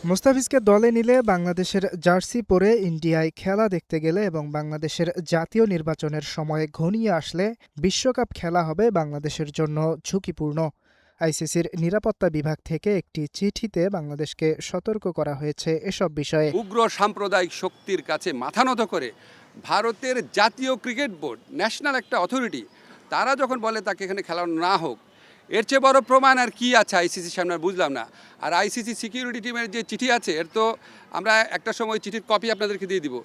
মুস্তাফিজকে দলে নিলে বাংলাদেশের জার্সি পরে ইন্ডিয়ায় খেলা দেখতে গেলে এবং বাংলাদেশের জাতীয় নির্বাচনের সময় ঘনিয়ে আসলে বিশ্বকাপ খেলা হবে বাংলাদেশের জন্য ঝুঁকিপূর্ণ। আইসিসির নিরাপত্তা বিভাগ থেকে একটি চিঠিতে বাংলাদেশকে সতর্ক করা হয়েছে এসব বিষয়ে। উগ্র সাম্প্রদায়িক শক্তির কাছে মাথা নত করে ভারতের জাতীয় ক্রিকেট বোর্ড, ন্যাশনাল একটা অথরিটি, তারা যখন বলে তাকে এখানে খেলানো না হোক, এর চেয়ে বড় প্রমাণ আর কি আছে আইসিসির সামনে? বুঝলাম না। আর আইসিসি সিকিউরিটি টিমের যে চিঠি আছে, এর তো আমরা একটা সময় চিঠির কপি আপনাদেরকে দিয়ে দিব।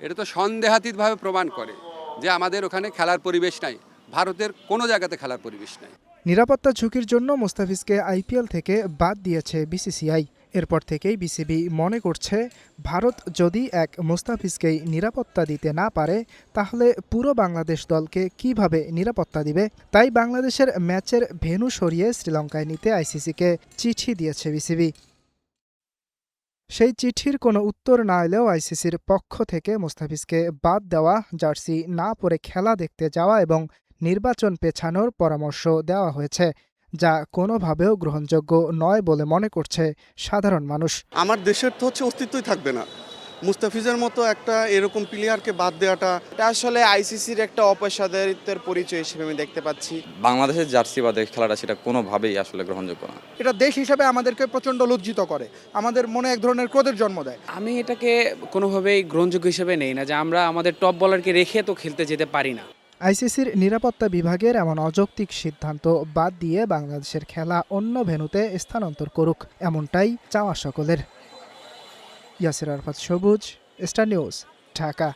এটা তো সন্দেহাতীতভাবে প্রমাণ করে যে আমাদের ওখানে খেলার পরিবেশ নাই, ভারতের কোনো জায়গাতে খেলার পরিবেশ নাই। নিরাপত্তা ঝুঁকির জন্য মুস্তাফিজকে আইপিএল থেকে বাদ দিয়েছে বিসিসিআই। এরপর থেকেই বিসিবি মনে করছে, ভারত যদি এক মুস্তাফিজকেই নিরাপত্তা দিতে না পারে তাহলে পুরো বাংলাদেশ দলকে কিভাবে নিরাপত্তা দিবে। তাই বাংলাদেশের ম্যাচের ভেন্যু সরিয়ে শ্রীলঙ্কায় নিতে আইসিসিকে চিঠি দিয়েছে বিসিবি। সেই চিঠির কোনো উত্তর না এলেও আইসিসির পক্ষ থেকে মুস্তাফিজকে বাদ দেওয়া, জার্সি না পরে খেলা দেখতে যাওয়া এবং নির্বাচন পেছানোর পরামর্শ দেওয়া হয়েছে, যা কোনোভাবেও গ্রহণযোগ্য নয় বলে মনে করছে সাধারণ মানুষ। আমার দেশের তো অস্তিত্বই থাকবে না, মুস্তাফিজের মতো একটা এরকম প্লেয়ারকে বাদ দেওয়াটা। এটা আসলে আইসিসির একটা অপেশাদারিত্বের পরিচয় হিসেবে আমি দেখতে পাচ্ছি। বাংলাদেশের জার্সি বাদে খেলাটা সেটা কোনোভাবেই আসলে গ্রহণযোগ্য না। এটা দেশ হিসাবে আমাদেরকে প্রচণ্ড লজ্জিত করে, আমাদের মনে এক ধরনের ক্রোধের জন্ম দেয়। আমি এটাকে কোনোভাবেই গ্রহণযোগ্য হিসেবে নেই না যে আমরা আমাদের টপ বলারকে রেখে তো খেলতে যেতে পারি না। আইসিসির নিরাপত্তা বিভাগের এমন অযৌক্তিক সিদ্ধান্ত বাদ দিয়ে বাংলাদেশের খেলা অন্য ভেন্যুতে স্থানান্তর করুক, এমনটাই চাওয়া সকলের। ইয়াসির আরাফাত সবুজ, স্টার নিউজ, ঢাকা।